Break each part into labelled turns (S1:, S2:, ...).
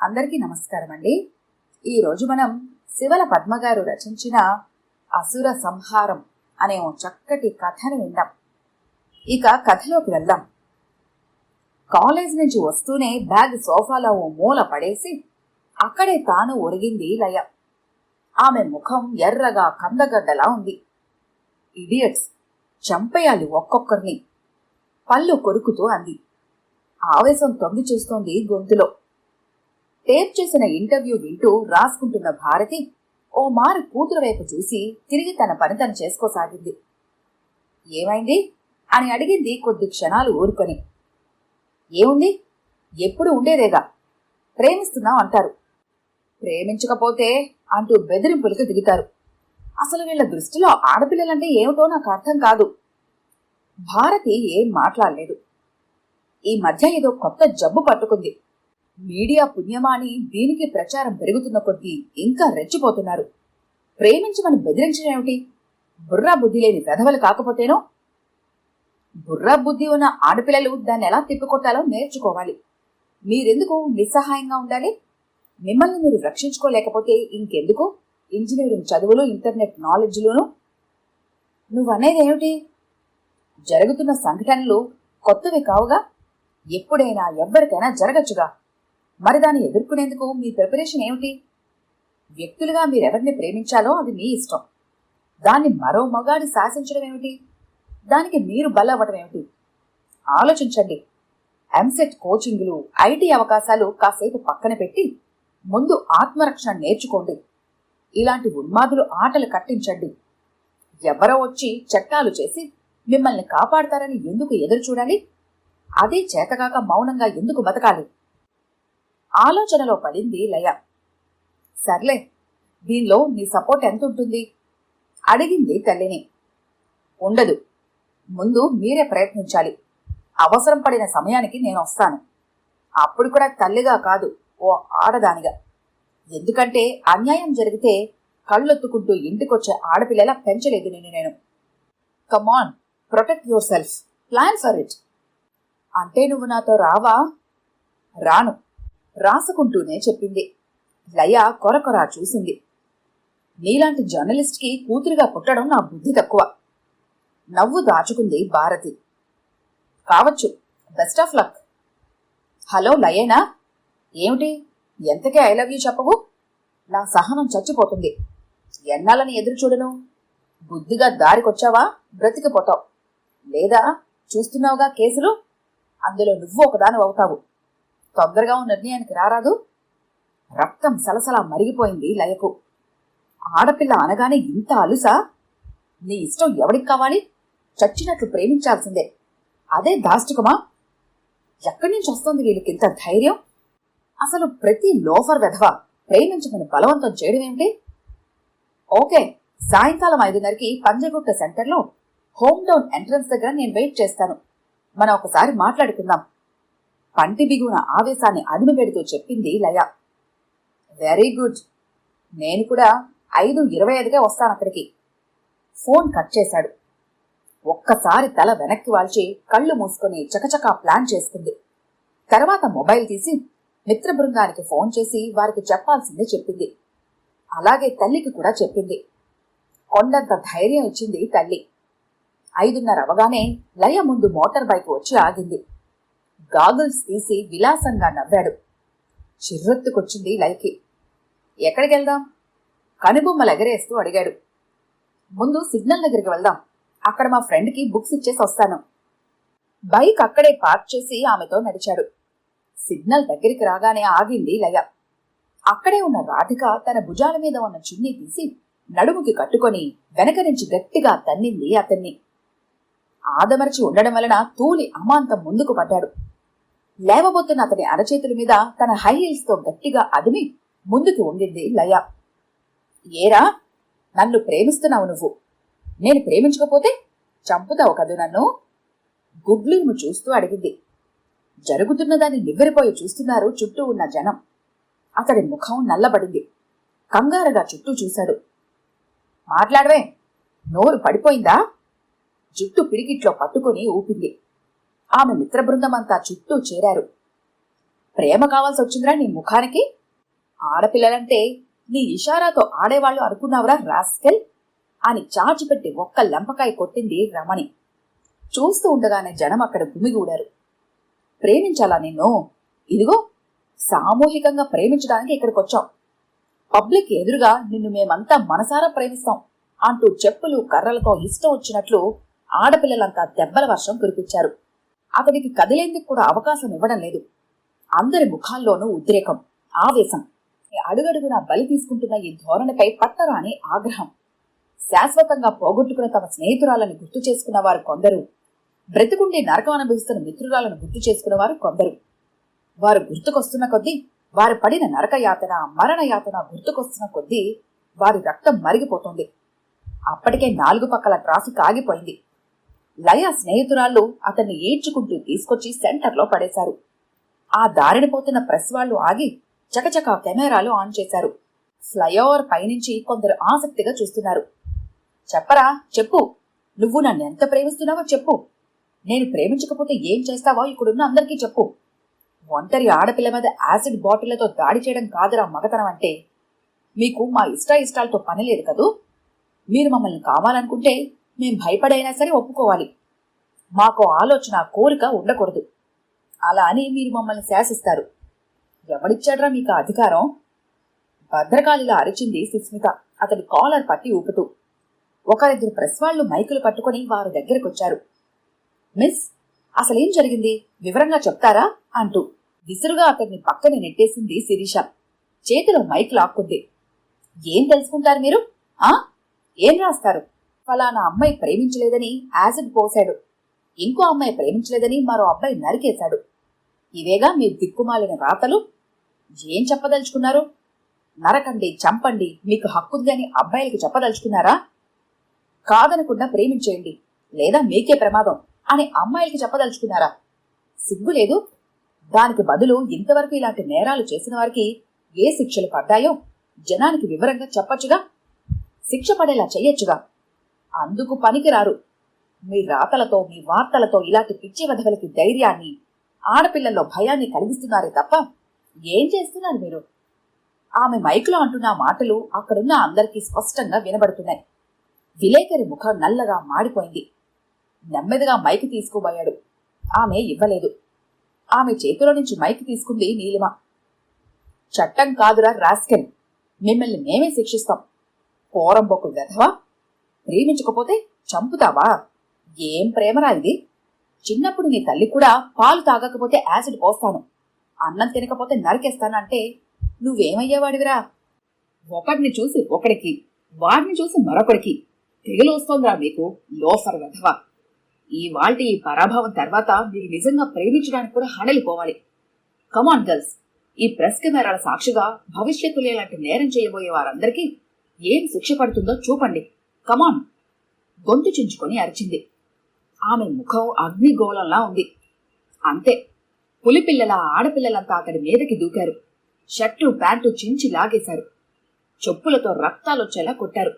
S1: అందరికీ నమస్కారం అండి. ఈరోజు మనం శివల పద్మ గారు రచించిన అసుర సంహారం అనే ఓ చక్కటి కథను విందాం. ఇక కథలోకి వెళ్దాం. కాలేజ్ నుంచి వస్తూనే బ్యాగ్ సోఫాలో ఓ మూల పడేసి అక్కడే తాను ఒరిగింది లయ. ఆమె ముఖం ఎర్రగా కందగడ్డలా ఉంది. ఇడియట్స్, చంపేయాలి ఒక్కొక్కరిని, పళ్ళు కొరుకుతూ అంది. ఆవేశం తొంగి చూస్తోంది గొంతులో. టేప్ చేసిన ఇంటర్వ్యూ వింటూ రాసుకుంటున్న భారతి ఓ మారు కూతురు వైపు చూసి తిరిగి తన పని తను చేసుకోసాగింది. ఏమైంది అని అడిగింది కొద్ది క్షణాలు ఊరుకొని. ఏముంది, ఎప్పుడు ఉండేదేగా, ప్రేమిస్తున్నాం అంటారు, ప్రేమించకపోతే అంటూ బెదిరింపులకు దిగుతారు. అసలు వీళ్ల దృష్టిలో ఆడపిల్లలంటే ఏమిటో నాకు అర్థం కాదు. భారతి ఏం మాట్లాడలేదు. ఈ మధ్య ఏదో కొత్త జబ్బు పట్టుకుంది. మీడియా పుణ్యమాని దీనికి ప్రచారం పెరుగుతున్న కొద్దీ ఇంకా రెచ్చిపోతున్నారు. ప్రేమించమని బెదిరించడమేమిటి? బుర్రా బుద్ధి లేని వెధవలు కాకపోతేనో. బుర్రా బుద్ధి ఉన్న ఆడపిల్లలు దాన్ని ఎలా తిప్పికొట్టాలో నేర్చుకోవాలి. మీరెందుకు నిస్సహాయంగా ఉండాలి? మిమ్మల్ని మీరు రక్షించుకోలేకపోతే ఇంకెందుకు ఇంజనీరింగ్ చదువులు, ఇంటర్నెట్ నాలెడ్జ్లోనూ? నువ్వనేదేమిటి? జరుగుతున్న సంఘటనలు కొత్తవి కావుగా, ఎప్పుడైనా ఎవ్వరికైనా జరగచ్చుగా. మరి దాన్ని ఎదుర్కొనేందుకు మీ ప్రిపరేషన్ ఏమిటి? వ్యక్తులుగా మీరెవరిని ప్రేమించాలో అది మీ ఇష్టం. దాన్ని మరో మగాడి శాసించడం ఏమిటి? దానికి మీరు బలవ్వటం ఏమిటి? ఆలోచించండి. ఎంసెట్ కోచింగ్లు, ఐటీ అవకాశాలు కాసేపు పక్కన పెట్టి ముందు ఆత్మరక్షణ నేర్చుకోండి. ఇలాంటి ఉన్మాదులు ఆటలు కట్టించండి. ఎవరో వచ్చి చట్టాలు చేసి మిమ్మల్ని కాపాడతారని ఎందుకు ఎదురు చూడాలి? అదే చేతగాక మౌనంగా ఎందుకు బతకాలి? ఆలోచనలో పడింది లయ. సర్లే, దీనిలో నీ సపోర్ట్ ఎంత ఉంటుంది అడిగింది తల్లిని. ఉండదు, ముందు మీరే ప్రయత్నించాలి. అవసరం పడిన సమయానికి నేను వస్తాను. అప్పుడు కూడా తల్లిగా కాదు, ఓ ఆడదానిగా. ఎందుకంటే అన్యాయం జరిగితే కళ్ళొత్తుకుంటూ ఇంటికొచ్చే ఆడపిల్లలా పెంచలేదు నేను. Come on, protect yourself, plan for it. అంటే నువ్వు నాతో రావా? రాను, రాసుకుంటూనే చెప్పింది. లయ కొరకొరా చూసింది. నీలాంటి జర్నలిస్ట్కి కూతురిగా పుట్టడం నా బుద్ధి తక్కువ. నవ్వు దాచుకుంది భారతి. కావచ్చు, బెస్ట్ ఆఫ్ లక్. హలో లయేనా? ఏమిటి, ఎంతకే ఐ లవ్ యూ చెప్పవు? నా సహనం చచ్చిపోతుంది. ఎన్నాళ్ళని ఎదురు చూడను? బుద్ధిగా దారికొచ్చావా బ్రతికిపోతావు, లేదా చూస్తున్నావుగా కేసులు, అందులో నువ్వు ఒకదాని అవుతావు. తొందరగా నిర్ణయానికి రారాదు? రక్తం సలసలా మరిగిపోయింది లయకు. ఆడపిల్ల అనగానే ఇంత అలుసా? నీ ఇష్టం ఎవడికి కావాలి? చచ్చినట్లు ప్రేమించాల్సిందే. అదే దాష్టికమా? ఎక్కడి నుంచి వస్తుంది వీళ్ళకింత ధైర్యం? అసలు ప్రతి లోఫర్ వెధవ ప్రేమించమని బలవంతం చేయడం ఏమిటి? ఓకే, సాయంకాలం 5:30కి పంజగుట్ట సెంటర్లో హోమ్ టౌన్ ఎంట్రన్స్ దగ్గర నేను వెయిట్ చేస్తాను. మనం ఒకసారి మాట్లాడుకుందాం. పంటి బిగున ఆవేశాన్ని అదును పెడుతూ చెప్పింది లయ. వెరీ గుడ్, నేను కూడా 5:25కే వస్తాను అక్కడికి. ఫోన్ కట్ చేశాడు. ఒక్కసారి తల వెనక్కి వాల్చి కళ్ళు మూసుకొని చకచకా ప్లాన్ చేసుకుంది. తర్వాత మొబైల్ తీసి మిత్ర బృందానికి ఫోన్ చేసి వారికి చెప్పాల్సిందే చెప్పింది. అలాగే తల్లికి కూడా చెప్పింది. కొండంత ధైర్యం ఇచ్చింది తల్లి. 5:30 అవగానే లయ ముందు మోటార్ బైక్ వచ్చి ఆగింది. గాగుల్స్ తీసి విలాసంగా నవ్వాడు. చిర్రెత్తుకొచ్చింది లయకి. ఎక్కడికి వెళ్దాం? కనుబొమ్మలు ఎగరేస్తూ అడిగాడు. ముందు సిగ్నల్ దగ్గరికి వెళ్దాం, అక్కడ మా ఫ్రెండ్కి బుక్స్ ఇచ్చేసి వస్తాను. బైక్ అక్కడే పార్క్ చేసి ఆమెతో నడిచాడు. సిగ్నల్ దగ్గరికి రాగానే ఆగింది లయ. అక్కడే ఉన్న రాధిక తన భుజాల మీద ఉన్న చున్నీ తీసి నడుముకి కట్టుకొని వెనక నుంచి గట్టిగా తన్నింది అతన్ని. ఆదమరచి ఉండడం వలన తూలి అమాంతం ముందుకు పడ్డాడు. లేవబోతున్న అతని అరచేతుల మీద తన హై హీల్స్ తో గట్టిగా అదిమి ముందుకు ఉండింది లయ. ఏరా, నన్ను ప్రేమిస్తున్నావు నువ్వు? నేను ప్రేమించకపోతే చంపుతావు కదూ నన్ను? గుడ్లును చూస్తూ అడిగింది. జరుగుతున్నదాన్ని నివ్వెరపోయి చూస్తున్నారు చుట్టూ ఉన్న జనం. అతడి ముఖం నల్లబడింది. కంగారుగా చుట్టూ చూశాడు. మాట్లాడవే, నోరు పడిపోయిందా? జుట్టు పిడికిట్లో పట్టుకుని ఊపింది. ఆమె మిత్రబృందమంతా చుట్టూ చేరారు. ప్రేమ కావాల్సి వచ్చిందిరా నీ ముఖానికి? ఆడపిల్లలంటే నీ ఇషారాతో ఆడేవాళ్లు అనుకున్నావురా రాస్కెల్ అని చాచిపెట్టి ఒక్క లెంపకాయ కొట్టింది రమణి. చూస్తూ ఉండగానే జనం అక్కడ గుమిగూడారు. ప్రేమించాలా నిన్ను? ఇదిగో సామూహికంగా ప్రేమించడానికి ఇక్కడికొచ్చాం. పబ్లిక్ ఎదురుగా నిన్ను మేమంతా మనసారా ప్రేమిస్తాం అంటూ చెప్పులు కర్రలతో ఇష్టం వచ్చినట్లు ఆడపిల్లలంతా దెబ్బల వర్షం కురిపించారు. అతడికి కదిలేందుకు కూడా అవకాశం ఇవ్వడం లేదు. అందరి ముఖాల్లోనూ ఉద్రేకం, ఆవేశం. అడుగడుగునా బలి తీసుకుంటున్న ఈ ధోరణిపై పట్టరాని ఆగ్రహం. శాశ్వతంగా పోగొట్టుకున్న తమ స్నేహితురాలను గుర్తు చేసుకున్న వారు కొందరు, బ్రతికుండి నరకం అనుభవిస్తున్న మిత్రురాలను గుర్తు చేసుకున్నవారు కొందరు. వారు గుర్తుకొస్తున్న కొద్దీ, వారు పడిన నరకయాతన, మరణయాతన గుర్తుకొస్తున్న కొద్దీ వారి రక్తం మరిగిపోతుంది. అప్పటికే 4 పక్కల ట్రాఫిక్ ఆగిపోయింది. లయ స్నేహితురాళ్లు అతన్ని ఈడ్చుకుంటూ తీసుకొచ్చి సెంటర్లో పడేశారు. ఆ దారిని పోతున్న ప్రెస్ వాళ్లు ఆగి చకచకా కెమెరాలు ఆన్ చేశారు. ఫ్లైఓవర్ పైనుంచి కొందరు ఆసక్తిగా చూస్తున్నారు. చెప్పరా, చెప్పు, నువ్వు నన్నెంత ప్రేమిస్తున్నావో చెప్పు. నేను ప్రేమించకపోతే ఏం చేస్తావో ఇక్కడున్న అందరికీ చెప్పు. ఒంటరి ఆడపిల్ల మీద యాసిడ్ బాటిళ్లతో దాడి చేయడం కాదురా మగతనం అంటే. మీకు మా ఇష్టాలతో పని లేదు కదూ. మీరు మమ్మల్ని కావాలనుకుంటే మేం భయపడైనా సరే ఒప్పుకోవాలి. మాకో ఆలోచన, కోరిక ఉండకూడదు. అలా అని మీరు మమ్మల్ని శాసిస్తారు. ఎవడిచ్చాడ్రా మీకు అధికారం? భద్రకాళిలా అరిచింది సుస్మిత అతడి కాలర్ పట్టి ఊపుతూ. ఒకరిద్దరు ప్రెస్ వాళ్లు మైకులు పట్టుకుని వారి దగ్గరకొచ్చారు. మిస్, అసలేం జరిగింది వివరంగా చెప్తారా అంటూ విసురుగా అతడిని పక్కన నెట్టేసింది శిరీష. చేతిలో మైక్ లాక్కుంది. ఏం తెలుసుకుంటారు మీరు? ఏం రాస్తారు? ఫలానా అమ్మాయి ప్రేమించలేదని యాసిడ్ పోశాడు, ఇంకో అమ్మాయి ప్రేమించలేదని మరో అబ్బాయి నరికేశాడు. ఇవేగా మీ దిక్కుమాలిన రాతలు. ఏం చెప్పదలుచుకున్నారు? నరకండి, చంపండి, మీకు హక్కుంది అని అబ్బాయిలకి చెప్పదలుచుకున్నారా? కాదనకుండా ప్రేమించేయండి లేదా మీకే ప్రమాదం అని అమ్మాయిలకి చెప్పదలుచుకున్నారా? సిగ్గులేదు? దానికి బదులు ఇంతవరకు ఇలాంటి నేరాలు చేసిన వారికి ఏ శిక్షలు పడ్డాయో జనానికి వివరంగా చెప్పచ్చుగా, శిక్ష పడేలా చెయ్యొచ్చుగా. అందుకు పనికిరారు. మీ రాతలతో, మీ వార్తలతో ఇలాంటి పిచ్చి వధవలకి ధైర్యాన్ని, ఆడపిల్లల్లో భయాన్ని కలిగిస్తున్నారే తప్ప ఏం చేస్తున్నారు మీరు? ఆమె మైకులో అంటున్న మాటలు అక్కడున్న అందరికీ స్పష్టంగా వినబడుతున్నాయి. విలేకరి ముఖం నల్లగా మాడిపోయింది. నెమ్మదిగా మైక్ తీసుకోబోయాడు. ఆమె ఇవ్వలేదు. ఆమె చేతిలో నుంచి మైక్ తీసుకుంది నీలిమ. చట్టం కాదురా రాస్కెల్, మిమ్మల్ని మేమే శిక్షిస్తాం. పోరంబోకు వెధవా, ప్రేమించకపోతే చంపుతావా? ఏం ప్రేమరా ఇది? చిన్నప్పుడు నీ తల్లి కూడా పాలు తాగకపోతే యాసిడ్ పోస్తాను, అన్నం తినకపోతే నరికేస్తానంటే నువ్వేమయ్యేవాడివిరా? ఒకడిని చూసి ఒకడికి, వాడిని చూసి మరొకడికి తెగులు వస్తోందిరా మీకు, లోఫర్ వెధవా. ఈ పరాభవం తర్వాత మీరు నిజంగా ప్రేమించడానికి కూడా హడలిపోవాలి. కమాన్ గర్ల్స్, ఈ ప్రెస్ కెమెరాల సాక్షిగా భవిష్యత్తులో ఇలాంటి నేరం చేయబోయే వారందరికీ ఏం శిక్ష పడుతుందో చూపండి. కమాన్. గొంతు చించుకొని అరిచింది. ఆమె ముఖం అగ్నిగోళంలా ఉంది. అంతే, పులిపిల్లల ఆడపిల్లలంతా అతడి మీదకి దూకారు. షర్టు ప్యాంటు చించి లాగేశారు. చెప్పులతో రక్తాలొచ్చేలా కొట్టారు.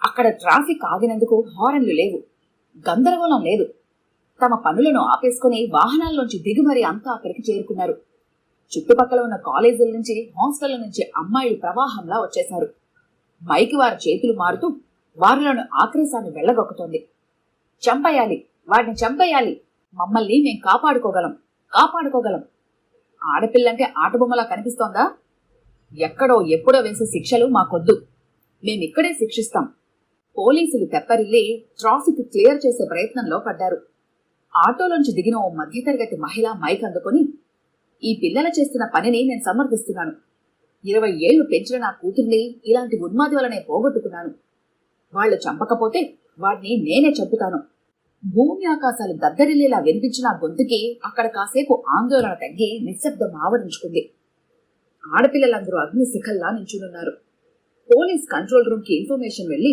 S1: అక్కడ ట్రాఫిక్ ఆగినందుకు హారన్లు లేవు, గందరగోళం లేదు. తమ పనులను ఆపేసుకుని వాహనాల్లోంచి దిగుమరి అంతా అక్కడికి చేరుకున్నారు. చుట్టుపక్కల ఉన్న కాలేజీల నుంచి, హాస్టళ్ల నుంచి అమ్మాయిలు ప్రవాహంలా వచ్చేశారు. మైకి వారి చేతులు మారుతూ వారిలోని ఆక్రోశాన్ని వెళ్లగొక్కుతోంది. చంపేయాలి, వాడిని చంపేయాలి, మమ్మల్ని మేం కాపాడుకోగలం. ఆడపిల్లంటే ఆటబొమ్మలా కనిపిస్తోందా? ఎక్కడో ఎప్పుడో వేసే శిక్షలు మాకొద్దు, మేమిక్కడే శిక్షిస్తాం. పోలీసులు తెప్పరిల్లి ట్రాఫిక్ క్లియర్ చేసే ప్రయత్నంలో పడ్డారు. ఆటోలోంచి దిగిన ఓ మధ్యతరగతి మహిళ మైక్ అందుకొని, ఈ పిల్లల చేస్తున్న పనిని నేను సమర్థిస్తున్నాను. 20 ఏళ్లు పెంచిన నా కూతుర్ని ఇలాంటి ఉన్మాది వలనే పోగొట్టుకున్నాను. వాళ్లు చంపకపోతే వాడిని నేనే చంపుతాను. భూమి ఆకాశాలు దద్దరిల్లేలా వినిపించిన గొంతుకి అక్కడ కాసేపు ఆందోళన తగ్గి నిశ్శబ్దం ఆవరించుకుంది. ఆడపిల్లలందరూ అగ్ని శిఖల్లా నించునున్నారు. పోలీస్ కంట్రోల్ రూమ్ కి ఇన్ఫర్మేషన్ వెళ్లి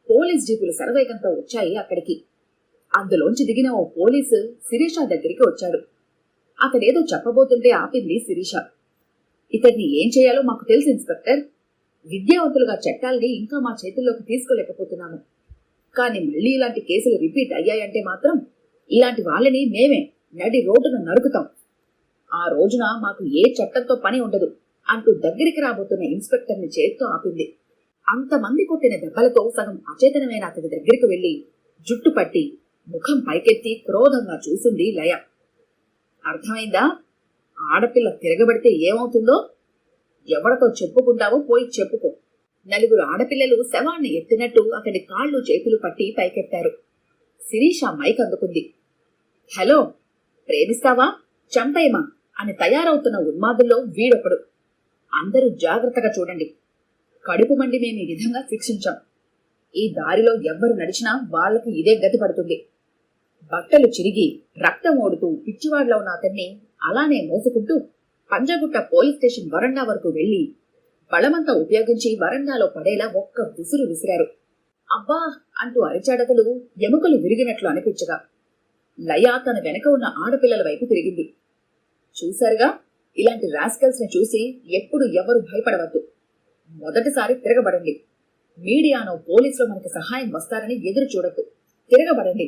S1: పోలీస్ జీపులు శరవేగంతో వచ్చాయి అక్కడికి. అందులోంచి దిగిన ఓ పోలీసు శిరీష దగ్గరికి వచ్చాడు. అతడేదో చెప్పబోతుంటే ఆపింది శిరీష. ఇతన్ని ఏం చేయాలో మాకు తెలుసు ఇన్స్పెక్టర్. విద్యావంతులుగా చట్టాల్ని ఇంకా మా చేతుల్లోకి తీసుకోలేకపోతున్నాము. కానీ మళ్లీ ఇలాంటి కేసులు రిపీట్ అయ్యాయంటే మాత్రం ఇలాంటి వాళ్ళని మేమే నడి రోడ్డును నరుకుతాం. ఆ రోజున మాకు ఏ చట్టంతో పని ఉండదు అంటూ దగ్గరికి రాబోతున్న ఇన్స్పెక్టర్ని చేత్తో ఆపింది. అంతమంది కొట్టిన దెబ్బలతో సగం అచేతనమైన అతడి దగ్గరికి వెళ్లి జుట్టు పట్టి ముఖం పైకెత్తి క్రోధంగా చూసింది లయ. అర్థమైందా? ఆడపిల్ల తిరగబడితే ఏమవుతుందో? ఎవరితో చెప్పుకుంటావో పోయి చెప్పుకో. నలుగురు ఆడపిల్లలు శవాన్ని ఎత్తినట్టు అతడి కాళ్ళు చేతులు పట్టి పైకెత్తారు. శిరీష మైక్ అందుకుంది. హలో, ప్రేమిస్తావా చంపేయమా అని తయారవుతున్న ఉన్మాదుల్లో వీడొకడు. అందరూ జాగ్రత్తగా చూడండి. కడుపు మండి మేము ఈ విధంగా శిక్షించాం. ఈ దారిలో ఎవ్వరు నడిచినా వాళ్లకు ఇదే గతి పడుతుంది. బట్టలు చిరిగి రక్తం ఓడుతూ పిచ్చివాడ్లో ఉన్న అతన్ని అలానే మోసుకుంటూ పంజగుట్ట పోలీస్ స్టేషన్ వరండా వరకు వెళ్లి బలమంతా ఉపయోగించి వరండాలో పడేలా ఒక్క విసురు విసిరారు. అబ్బా అంటూ అరిచాడతలు ఎముకలు విరిగినట్లు అనిపించగా లయ తన వెనక ఉన్న ఆడపిల్లల వైపు తిరిగింది. చూశారుగా, ఇలాంటి రాస్కల్స్ ని చూసి ఎప్పుడు ఎవరు భయపడవద్దు. మొదటిసారి తిరగబడండి. మీడియానో పోలీసులో మనకి సహాయం వస్తారని ఎదురు చూడద్దు. తిరగబడండి.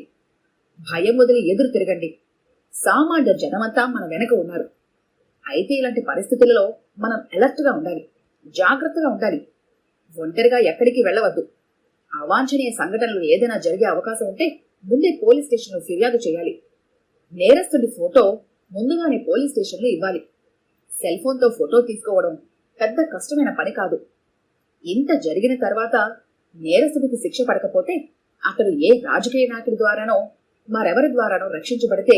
S1: భయం వదిలి ఎదురు తిరగండి. సామాన్య జనమంతా మన వెనక ఉన్నారు. అయితే ఇలాంటి పరిస్థితులలో మనం అలర్ట్ గా ఉండాలి, జాగ్రత్తగా ఉండాలి. ఒంటరిగా ఎక్కడికి వెళ్లవద్దు. అవాంఛనీయ సంఘటనలు ఏదైనా జరిగే అవకాశం ఉంటే ముందే పోలీస్ స్టేషన్లో ఫిర్యాదు చేయాలి. నేరస్తుడి ఫోటో ముందుగానే పోలీస్ స్టేషన్లో ఇవ్వాలి. సెల్ ఫోన్తో ఫోటో తీసుకోవడం పెద్ద కష్టమైన పని కాదు. ఇంత జరిగిన తర్వాత నేరస్తుడికి శిక్ష పడకపోతే అతడు ఏ రాజకీయ నాయకుడి ద్వారానో మరెవరి ద్వారానో రక్షించబడితే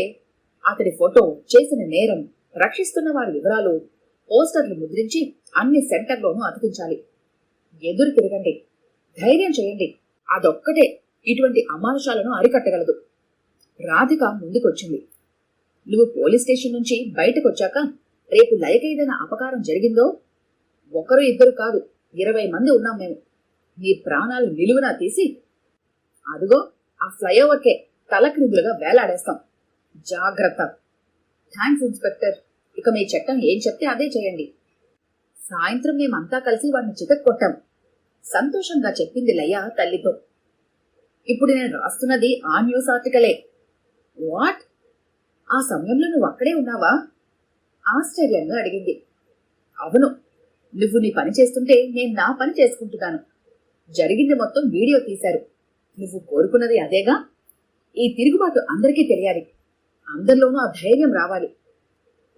S1: అతడి ఫోటో, చేసిన నేరం, రక్షిస్తున్న వారి వివరాలు పోస్టర్లు ముద్రించి అన్ని సెంటర్లోనూ అతికించాలి. ఎదురు తిరగండి, ధైర్యం చేయండి. అదొక్కటే ఇటువంటి అమానుషాలను అరికట్టగలదు. రాధిక ముందుకొచ్చింది. నువ్వు పోలీస్ స్టేషన్ నుంచి బయటకొచ్చాక రేపు లయకేదైనా అపకారం జరిగిందో, ఒకరు ఇద్దరు కాదు 20 మంది ఉన్నాం మేము. నీ ప్రాణాలు నిలువునా తీసి అదిగో ఆ ఫ్లైఓవర్కే తలక్రిందులుగా వేలాడేస్తాం. జాగ్రత్త. Thanks inspector. ఇక మీ చట్టం ఏం చెప్తే అదే చేయండి. సాయంత్రం మేమంతా కలిసి వాడిని చితక్కొట్టాం సంతోషంగా చెప్పింది లయ తల్లితో. ఇప్పుడు నేను రాస్తున్నది ఆ న్యూస్ ఆర్టికలే. వాట్? ఆ సమయంలో నువ్వు అక్కడే ఉన్నావా? ఆశ్చర్యంగా అడిగింది. అవును, నువ్వు నీ పని చేస్తుంటే నేను నా పని చేసుకుంటున్నాను. జరిగింది మొత్తం వీడియో తీశారు. నువ్వు కోరుకున్నది అదేగా. ఈ తిరుగుబాటు అందరికీ తెలియాలి. అందరిలోనూ ఆ ధైర్యం రావాలి.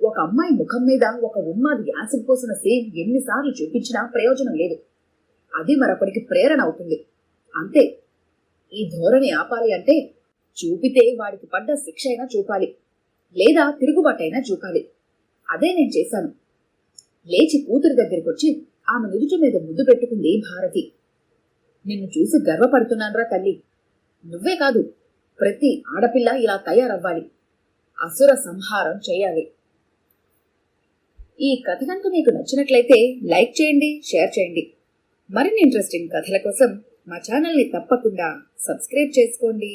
S1: ఒక అమ్మాయి ముఖం మీద ఒక ఉన్మాది యాసిడ్ పోసిన సీన్ ఎన్నిసార్లు చూపించినా ప్రయోజనం లేదు. అది మరొకరికి ప్రేరణ అవుతుంది. అంతే. ఈ ధోరణి ఆపాలి అంటే చూపితే వాడికి పడ్డ శిక్ష అయినా చూపాలి, లేదా తిరుగుబాటైనా చూపాలి. అదే నేను చేశాను. లేచి కూతురు దగ్గరికొచ్చి ఆమె నుదుటి మీద ముద్దు పెట్టుకుంది భారతి. నిన్ను చూసి గర్వపడుతున్నాన్రా తల్లి. నువ్వే కాదు, ప్రతి ఆడపిల్ల ఇలా తయారవ్వాలి. అసుర సంహారం చేయాలి. ఈ కథ కనుక మీకు నచ్చినట్లయితే లైక్ చేయండి, షేర్ చేయండి. మరిన్ని ఇంట్రెస్టింగ్ కథల కోసం మా ఛానల్ని తప్పకుండా సబ్స్క్రైబ్ చేసుకోండి.